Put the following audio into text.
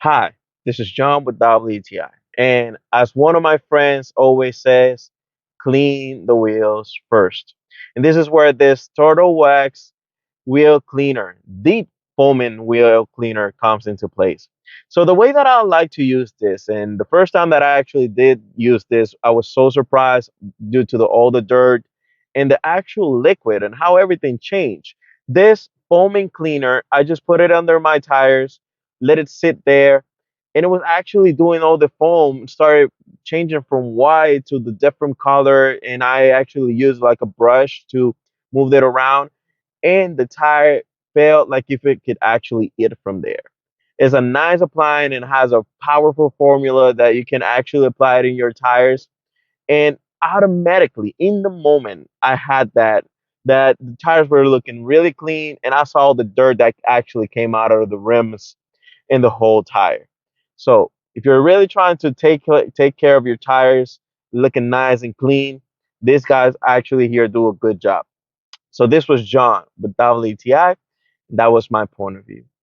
Hi, this is John with WTI. And as one of my friends always says, clean the wheels first. And this is where this turtle wax wheel cleaner, deep foaming wheel cleaner comes into place. So the way that I like to use this, and the first time that I actually did use this, I was so surprised due to all the dirt and the actual liquid and how everything changed. This foaming cleaner, I just put it under my tires, let it sit there, and it was actually doing all the foam, started changing from white to the different color, and I actually used like a brush to move it around, and the tire felt like if it could actually eat from there. It's a nice appliance and has a powerful formula that you can actually apply it in your tires. And automatically, in the moment, I had that the tires were looking really clean, and I saw the dirt that actually came out of the rims in the whole tire. So if you're really trying to take care of your tires, looking nice and clean, these guys actually here do a good job. So this was John with WTI. That was my point of view.